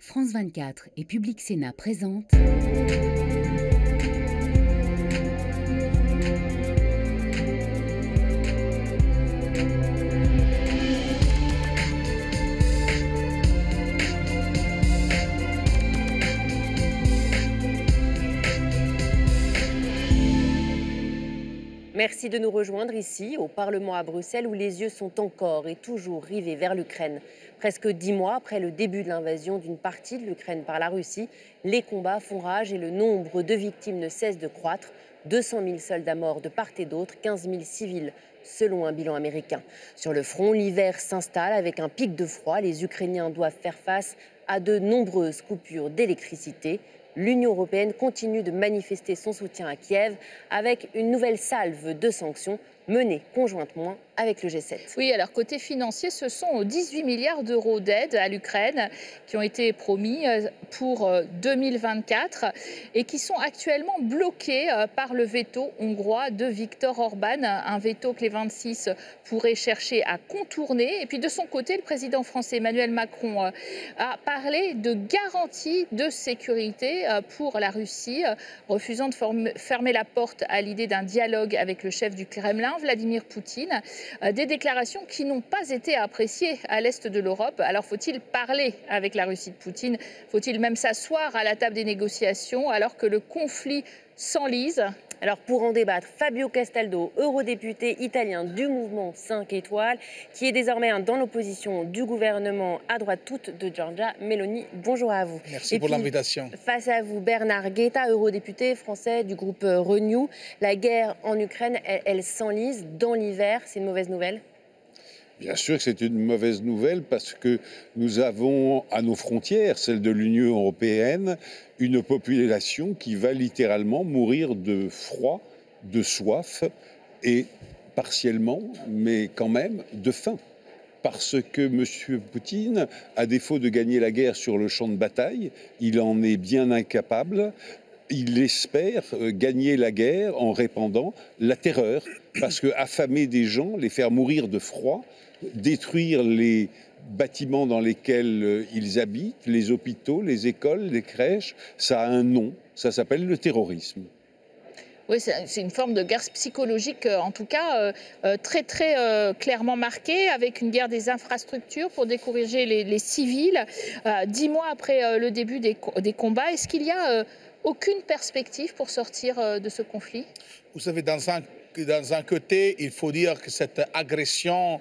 France 24 et Public Sénat présentent Merci de nous rejoindre ici, au Parlement à Bruxelles, où les yeux sont encore et toujours rivés vers l'Ukraine. Presque 10 mois après le début de l'invasion d'une partie de l'Ukraine par la Russie, les combats font rage et le nombre de victimes ne cesse de croître. 200 000 soldats morts de part et d'autre, 15 000 civils, selon un bilan américain. Sur le front, l'hiver s'installe avec un pic de froid. Les Ukrainiens doivent faire face à de nombreuses coupures d'électricité. L'Union européenne continue de manifester son soutien à Kiev avec une nouvelle salve de sanctions menées conjointement avec le G7. Oui, alors côté financier, ce sont 18 milliards d'euros d'aide à l'Ukraine qui ont été promis pour 2024 et qui sont actuellement bloqués par le veto hongrois de Viktor Orban, un veto que les 26 pourraient chercher à contourner. Et puis de son côté, le président français Emmanuel Macron a parlé de garanties de sécurité pour la Russie, refusant de fermer la porte à l'idée d'un dialogue avec le chef du Kremlin, Vladimir Poutine. Des déclarations qui n'ont pas été appréciées à l'est de l'Europe. Alors faut-il parler avec la Russie de Poutine? Faut-il même s'asseoir à la table des négociations alors que le conflit s'enlise? Alors pour en débattre, Fabio Castaldo, eurodéputé italien du mouvement 5 étoiles, qui est désormais dans l'opposition du gouvernement à droite toute de Giorgia Meloni. Bonjour à vous. Merci pour l'invitation. Face à vous, Bernard Guetta, eurodéputé français du groupe Renew. La guerre en Ukraine, elle s'enlise dans l'hiver. C'est une mauvaise nouvelle? Bien sûr que c'est une mauvaise nouvelle parce que nous avons à nos frontières, celle de l'Union européenne, une population qui va littéralement mourir de froid, de soif et partiellement, mais quand même, de faim. Parce que M. Poutine, à défaut de gagner la guerre sur le champ de bataille, il en est bien incapable. Il espère gagner la guerre en répandant la terreur, parce que affamer des gens, les faire mourir de froid, détruire les bâtiments dans lesquels ils habitent, les hôpitaux, les écoles, les crèches, ça a un nom, ça s'appelle le terrorisme. Oui, c'est une forme de guerre psychologique, en tout cas très clairement marquée, avec une guerre des infrastructures pour décourager les civils. 10 mois après le début des combats, est-ce qu'il y a aucune perspective pour sortir de ce conflit? Vous savez, dans un côté, il faut dire que cette agression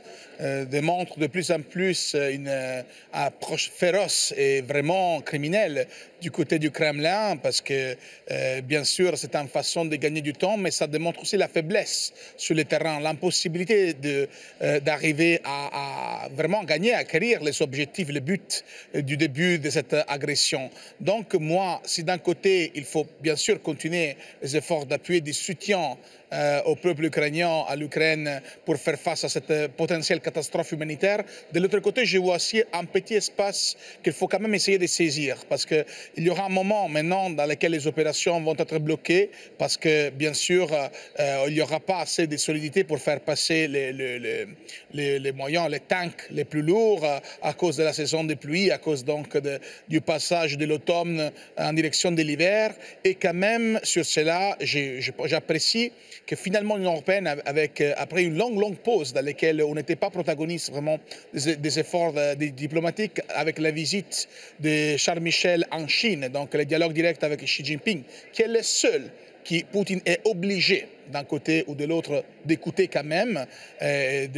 démontre de plus en plus une approche féroce et vraiment criminelle du côté du Kremlin, parce que bien sûr c'est une façon de gagner du temps, mais ça démontre aussi la faiblesse sur le terrain, l'impossibilité d'arriver à vraiment gagner, à acquérir les objectifs, le but du début de cette agression. Donc moi, si d'un côté il faut bien sûr continuer les efforts d'appui, du soutien au peuple ukrainien, à l'Ukraine, pour faire face à cette potentielle catastrophe humanitaire. De l'autre côté, je vois aussi un petit espace qu'il faut quand même essayer de saisir, parce qu'il y aura un moment maintenant dans lequel les opérations vont être bloquées, parce que bien sûr, il n'y aura pas assez de solidité pour faire passer les moyens, les tanks les plus lourds, à cause de la saison des pluies, à cause donc du passage de l'automne en direction de l'hiver. Et quand même, sur cela, j'apprécie que finalement l'Union européenne, après une longue pause dans laquelle on n'était pas protagoniste vraiment des efforts diplomatiques, avec la visite de Charles Michel en Chine, donc le dialogue direct avec Xi Jinping, qui est le seul qui Poutine est obligé d'un côté ou de l'autre d'écouter quand même, et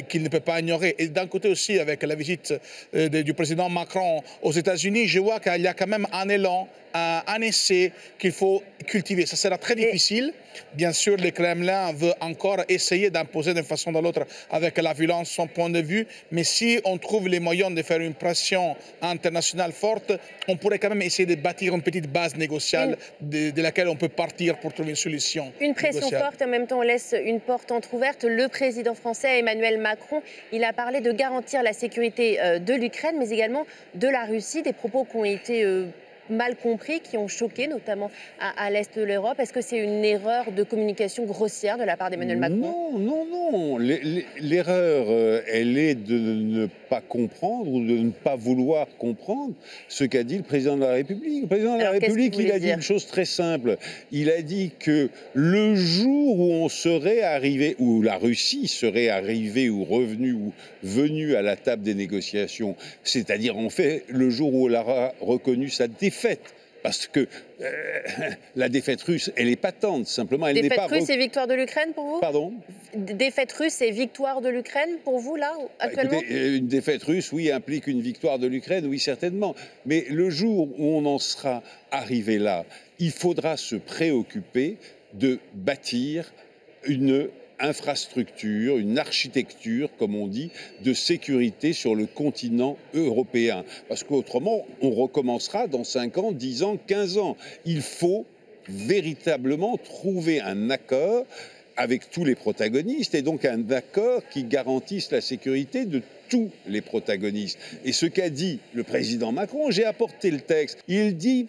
qu'il ne peut pas ignorer. Et d'un côté aussi, avec la visite du président Macron aux États-Unis, je vois qu'il y a quand même un élan, un essai qu'il faut cultiver. Ça sera très difficile. Bien sûr, le Kremlin veut encore essayer d'imposer d'une façon ou de l'autre avec la violence son point de vue, mais si on trouve les moyens de faire une pression internationale forte, on pourrait quand même essayer de bâtir une petite base négociale de laquelle on peut partir pour trouver une solution. Une pression forte, en même temps on laisse une porte entrouverte. Le président français Emmanuel Macron, il a parlé de garantir la sécurité de l'Ukraine, mais également de la Russie, des propos qui ont été mal compris, qui ont choqué, notamment à l'est de l'Europe. Est-ce que c'est une erreur de communication grossière de la part d'Emmanuel Macron? Non. L'erreur, elle est de ne pas comprendre ou de ne pas vouloir comprendre ce qu'a dit le président de la République. Le président de la République, il a dit une chose très simple. Il a dit que le jour où on serait arrivé, où la Russie serait arrivée ou revenue ou venue à la table des négociations, c'est-à-dire en fait le jour où elle aura reconnu sa défaite, parce que la défaite russe, elle est patente, simplement. Elle défaite russe et victoire de l'Ukraine pour vous? Pardon? Défaite russe et victoire de l'Ukraine pour vous, là, actuellement? Écoutez, une défaite russe, oui, implique une victoire de l'Ukraine, oui, certainement. Mais le jour où on en sera arrivé là, il faudra se préoccuper de bâtir une infrastructure, une architecture, comme on dit, de sécurité sur le continent européen. Parce qu'autrement, on recommencera dans 5 ans, 10 ans, 15 ans. Il faut véritablement trouver un accord avec tous les protagonistes et donc un accord qui garantisse la sécurité de tous les protagonistes. Et ce qu'a dit le président Macron, j'ai apporté le texte, il dit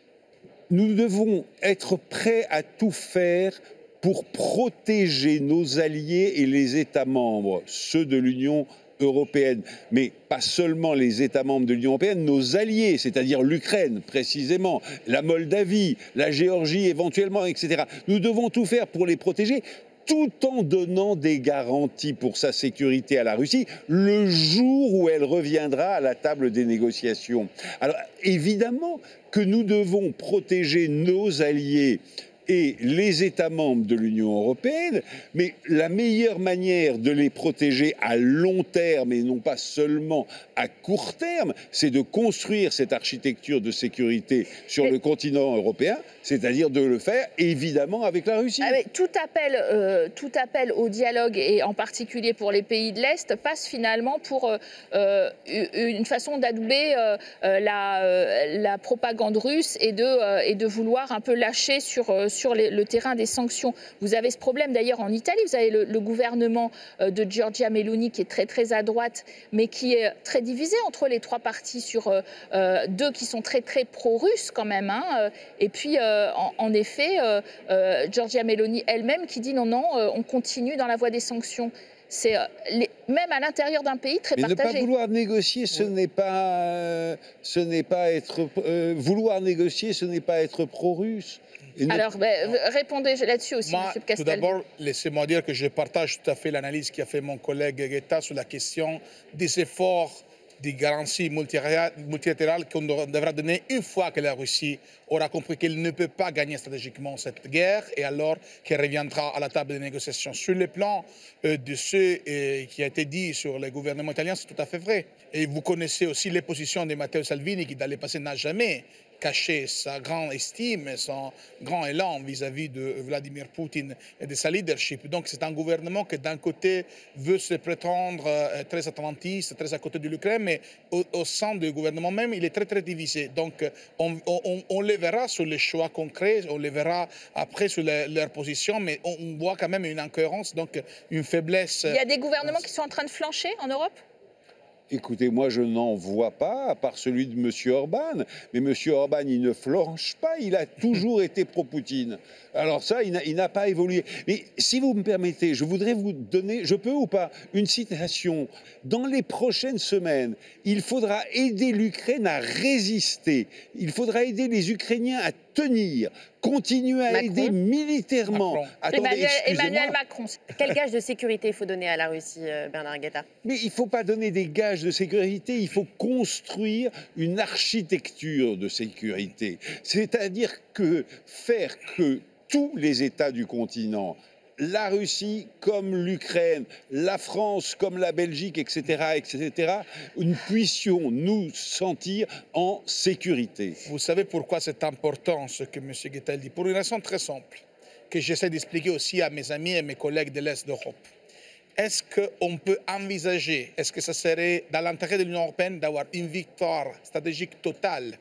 « Nous devons être prêts à tout faire pour protéger nos alliés et les États membres, ceux de l'Union européenne, mais pas seulement les États membres de l'Union européenne, nos alliés, c'est-à-dire l'Ukraine précisément, la Moldavie, la Géorgie éventuellement, etc. Nous devons tout faire pour les protéger, tout en donnant des garanties pour sa sécurité à la Russie le jour où elle reviendra à la table des négociations. Alors évidemment que nous devons protéger nos alliés et les États membres de l'Union européenne, mais la meilleure manière de les protéger à long terme et non pas seulement à court terme, c'est de construire cette architecture de sécurité sur le continent européen, c'est-à-dire de le faire évidemment avec la Russie. Ah, tout appel au dialogue, et en particulier pour les pays de l'Est, passe finalement pour une façon d'adouber la propagande russe et de vouloir un peu lâcher sur le terrain des sanctions. Vous avez ce problème d'ailleurs en Italie, vous avez le gouvernement de Giorgia Meloni qui est très très à droite, mais qui est très divisé entre les trois partis sur deux qui sont très très pro-russes quand même. Et puis en effet, Giorgia Meloni elle-même qui dit non, on continue dans la voie des sanctions. C'est même à l'intérieur d'un pays très partagé. Mais ne pas vouloir négocier, ce n'est pas être vouloir négocier, ce n'est pas être pro-russe. Alors, répondez là-dessus aussi, M. Castaldi. Tout d'abord, laissez-moi dire que je partage tout à fait l'analyse qu'a fait mon collègue Guetta sur la question des efforts de garanties multilatérales qu'on devra donner une fois que la Russie aura compris qu'elle ne peut pas gagner stratégiquement cette guerre et alors qu'elle reviendra à la table des négociations. Sur le plan de ce qui a été dit sur le gouvernement italien, c'est tout à fait vrai. Et vous connaissez aussi les positions de Matteo Salvini qui, dans le passé, n'a jamais caché sa grande estime et son grand élan vis-à-vis de Vladimir Poutine et de sa leadership. Donc c'est un gouvernement qui d'un côté veut se prétendre très atlantiste, très à côté de l'Ukraine, mais au sein du gouvernement même, il est très très divisé. Donc on les verra sur les choix concrets, on les verra après sur leur position, mais on voit quand même une incohérence, donc une faiblesse. Il y a des gouvernements qui sont en train de flancher en Europe ? Écoutez, moi je n'en vois pas, à part celui de M. Orban. Mais M. Orban, il ne flanche pas, il a toujours été pro-Poutine. Alors ça, il n'a pas évolué. Mais si vous me permettez, je voudrais vous donner, je peux ou pas, une citation. Dans les prochaines semaines, il faudra aider l'Ukraine à résister. Il faudra aider les Ukrainiens à tenir, continuer à aider militairement. Attendez, Emmanuel Macron. Quel gage de sécurité il faut donner à la Russie, Bernard Guetta? Mais il ne faut pas donner des gages de sécurité, il faut construire une architecture de sécurité. C'est-à-dire que faire que tous les États du continent, la Russie comme l'Ukraine, la France comme la Belgique, etc., nous puissions nous sentir en sécurité. Vous savez pourquoi c'est important ce que M. Guetta dit? Pour une raison très simple, que j'essaie d'expliquer aussi à mes amis et mes collègues de l'Est d'Europe. Est-ce qu'on peut envisager, est-ce que ça serait dans l'intérêt de l'Union européenne d'avoir une victoire stratégique totale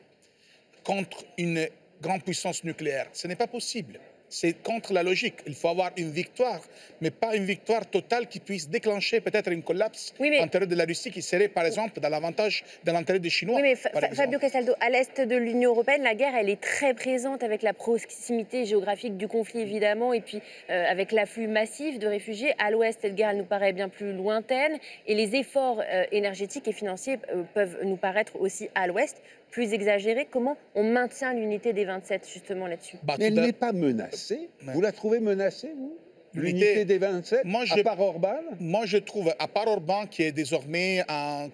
contre une grande puissance nucléaire? Ce n'est pas possible. c'est contre la logique. Il faut avoir une victoire, mais pas une victoire totale qui puisse déclencher peut-être une collapse intérieur de la Russie qui serait, par exemple, dans l'avantage de l'intérêt des Chinois. Oui, mais Fabio Castaldo, à l'est de l'Union européenne, la guerre, elle est très présente avec la proximité géographique du conflit, évidemment, et puis avec l'afflux massif de réfugiés. À l'ouest, cette guerre, elle nous paraît bien plus lointaine, et les efforts énergétiques et financiers peuvent nous paraître aussi à l'ouest plus exagérés. Comment on maintient l'unité des 27, justement, là-dessus? Mais elle n'est pas menacée. Vous la trouvez menacée, vous? L'unité des 27, à part Orban? Moi, je trouve, à part Orban, qui est désormais,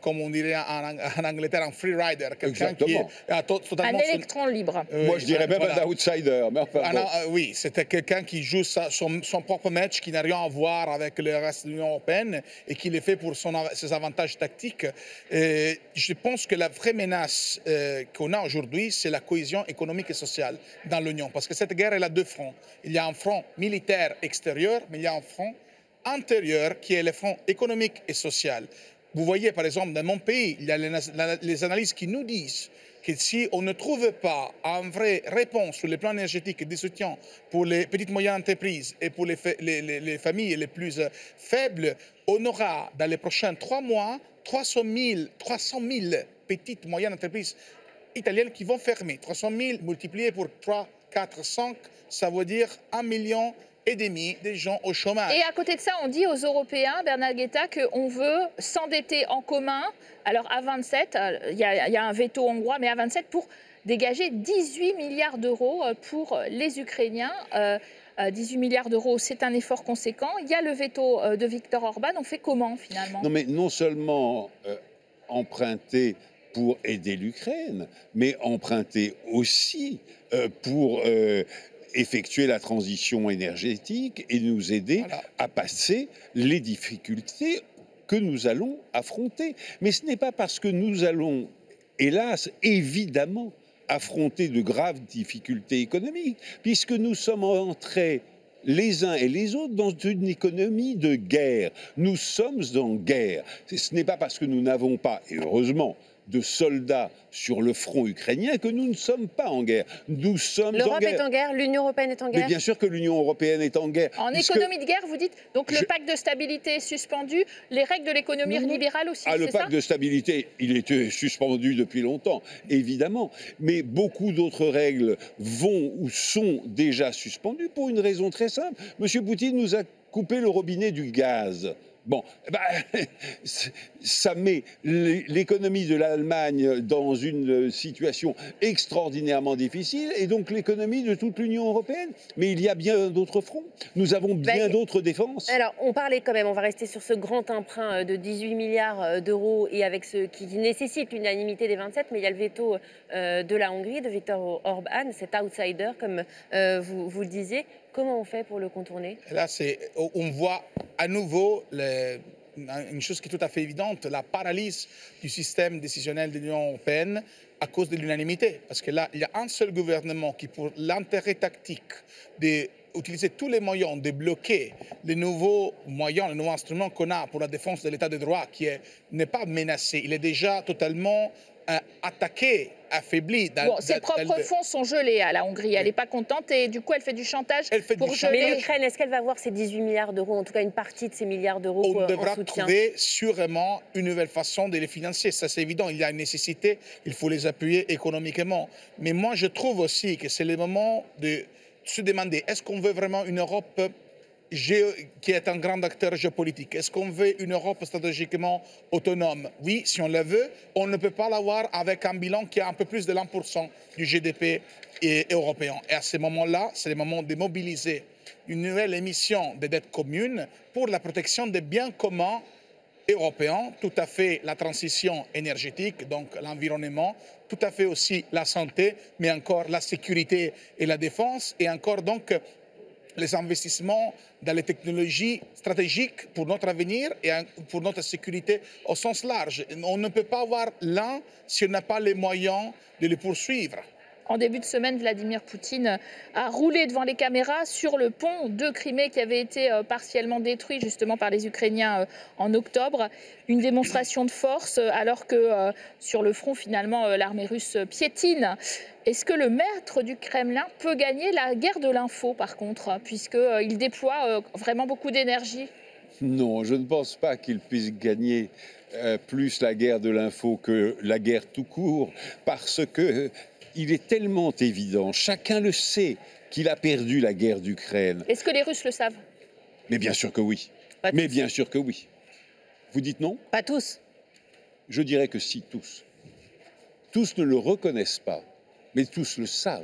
comme on dirait en Angleterre, un free rider, quelqu'un qui est totalement... Un électron libre. Moi, je dirais même un outsider. Mais enfin, oui, c'était quelqu'un qui joue son propre match, qui n'a rien à voir avec le reste de l'Union européenne et qui le fait pour ses avantages tactiques. Je pense que la vraie menace qu'on a aujourd'hui, c'est la cohésion économique et sociale dans l'Union. Parce que cette guerre, elle a deux fronts. Il y a un front militaire extérieur, mais il y a un front intérieur qui est le front économique et social. Vous voyez, par exemple, dans mon pays, il y a les analyses qui nous disent que si on ne trouve pas une vraie réponse sur le plan énergétique et des soutiens pour les petites et moyennes entreprises et pour les familles les plus faibles, on aura dans les prochains 3 mois 300 000 petites et moyennes entreprises italiennes qui vont fermer. 300 000 multipliés pour 3, 4, 5, ça veut dire 1,5 million des gens au chômage. Et à côté de ça, on dit aux Européens, Bernard Guetta, qu'on veut s'endetter en commun. Alors à 27, il y a un veto hongrois, mais à 27 pour dégager 18 milliards d'euros pour les Ukrainiens. 18 milliards d'euros, c'est un effort conséquent. Il y a le veto de Viktor Orban. On fait comment finalement? Non, mais non seulement emprunter pour aider l'Ukraine, mais emprunter aussi pour effectuer la transition énergétique et nous aider à passer les difficultés que nous allons affronter. Mais ce n'est pas parce que nous allons, hélas, évidemment, affronter de graves difficultés économiques, puisque nous sommes entrés les uns et les autres dans une économie de guerre. Nous sommes en guerre. Ce n'est pas parce que nous n'avons pas, et heureusement, de soldats sur le front ukrainien que nous ne sommes pas en guerre. Nous sommes en guerre. L'Europe est en guerre, l'Union européenne est en guerre. Mais bien sûr que l'Union européenne est en guerre. En économie de guerre, vous dites, donc le pacte de stabilité est suspendu, les règles de l'économie libérale aussi, le pacte de stabilité, il était suspendu depuis longtemps, évidemment. Mais beaucoup d'autres règles vont ou sont déjà suspendues pour une raison très simple. M. Poutine nous a coupé le robinet du gaz. Bon, ça met l'économie de l'Allemagne dans une situation extraordinairement difficile et donc l'économie de toute l'Union européenne. Mais il y a bien d'autres fronts. Nous avons bien d'autres défenses. Alors, on parlait quand même, on va rester sur ce grand emprunt de 18 milliards d'euros et avec ce qui nécessite l'unanimité des 27, mais il y a le veto de la Hongrie, de Viktor Orban, cet outsider, comme vous le disiez. Comment on fait pour le contourner? Là, on voit à nouveau une chose qui est tout à fait évidente, la paralysie du système décisionnel de l'Union européenne à cause de l'unanimité. Parce que là, il y a un seul gouvernement qui, pour l'intérêt tactique d'utiliser tous les moyens de bloquer les nouveaux moyens, les nouveaux instruments qu'on a pour la défense de l'état de droit, qui n'est pas menacé, il est déjà totalement attaqué, affaibli. Ses propres fonds sont gelés à la Hongrie. Elle n'est pas contente et du coup, elle fait du chantage pour geler. Mais l'Ukraine, est-ce qu'elle va avoir ces 18 milliards d'euros, en tout cas une partie de ces milliards d'euros en soutien? On devra trouver sûrement une nouvelle façon de les financer. Ça, c'est évident. Il y a une nécessité. Il faut les appuyer économiquement. Mais moi, je trouve aussi que c'est le moment de se demander, est-ce qu'on veut vraiment une Europe qui est un grand acteur géopolitique? Est-ce qu'on veut une Europe stratégiquement autonome? Oui, si on la veut, on ne peut pas l'avoir avec un bilan qui est un peu plus de 1% du GDP européen. Et à ce moment-là, c'est le moment de mobiliser une nouvelle émission de dette commune pour la protection des biens communs européens, tout à fait la transition énergétique, donc l'environnement, tout à fait aussi la santé, mais encore la sécurité et la défense, et encore donc les investissements dans les technologies stratégiques pour notre avenir et pour notre sécurité au sens large. On ne peut pas avoir l'un si on n'a pas les moyens de le poursuivre. En début de semaine, Vladimir Poutine a roulé devant les caméras sur le pont de Crimée qui avait été partiellement détruit justement par les Ukrainiens en octobre. Une démonstration de force alors que sur le front, finalement, l'armée russe piétine. Est-ce que le maître du Kremlin peut gagner la guerre de l'info, par contre, puisqu'il déploie vraiment beaucoup d'énergie? Non, je ne pense pas qu'il puisse gagner plus la guerre de l'info que la guerre tout court, parce que il est tellement évident, chacun le sait, qu'il a perdu la guerre d'Ukraine. Est-ce que les Russes le savent? Mais bien sûr que oui. Mais bien sûr que oui. Vous dites non? Pas tous. Je dirais que si, tous. Tous ne le reconnaissent pas, mais tous le savent.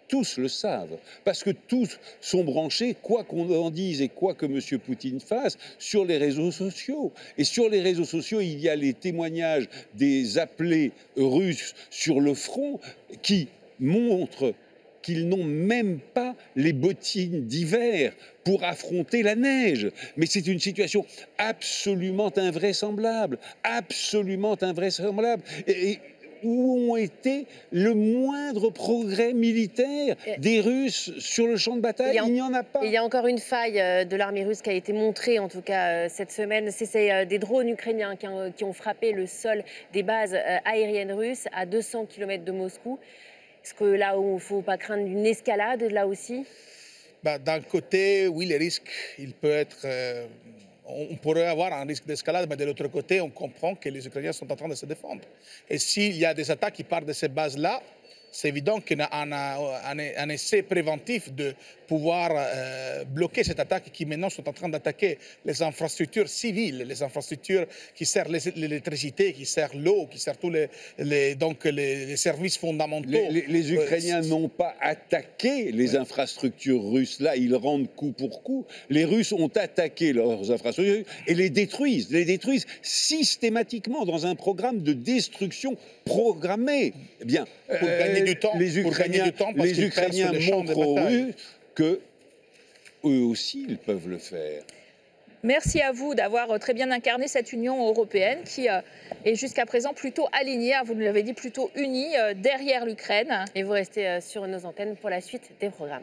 Tous le savent, parce que tous sont branchés, quoi qu'on en dise et quoi que M. Poutine fasse, sur les réseaux sociaux. Et sur les réseaux sociaux, il y a les témoignages des appelés russes sur le front qui montrent qu'ils n'ont même pas les bottines d'hiver pour affronter la neige. Mais c'est une situation absolument invraisemblable, absolument invraisemblable. Et où ont été le moindre progrès militaire des Russes sur le champ de bataille? Il n'y en a pas. Il y a encore une faille de l'armée russe qui a été montrée, en tout cas cette semaine. C'est des drones ukrainiens qui ont frappé le sol des bases aériennes russes à 200 km de Moscou. Est-ce que là où il ne faut pas craindre une escalade, là aussi? D'un côté, oui, le risque, il peut être... on pourrait avoir un risque d'escalade, mais de l'autre côté, on comprend que les Ukrainiens sont en train de se défendre. Et s'il y a des attaques qui partent de ces bases-là, c'est évident qu'il y a un essai préventif de pouvoir bloquer cette attaque qui maintenant sont en train d'attaquer les infrastructures civiles, les infrastructures qui servent l'électricité, qui servent l'eau, qui servent tous les services fondamentaux. Les Ukrainiens n'ont pas attaqué les infrastructures russes. Là, ils rendent coup pour coup. Les Russes ont attaqué leurs infrastructures et les détruisent systématiquement dans un programme de destruction programmée. Eh bien, pour gagner du temps, les Ukrainiens montrent aux Russes que eux aussi, ils peuvent le faire. Merci à vous d'avoir très bien incarné cette Union européenne qui est jusqu'à présent plutôt alignée, vous nous l'avez dit, plutôt unie derrière l'Ukraine. Et vous restez sur nos antennes pour la suite des programmes.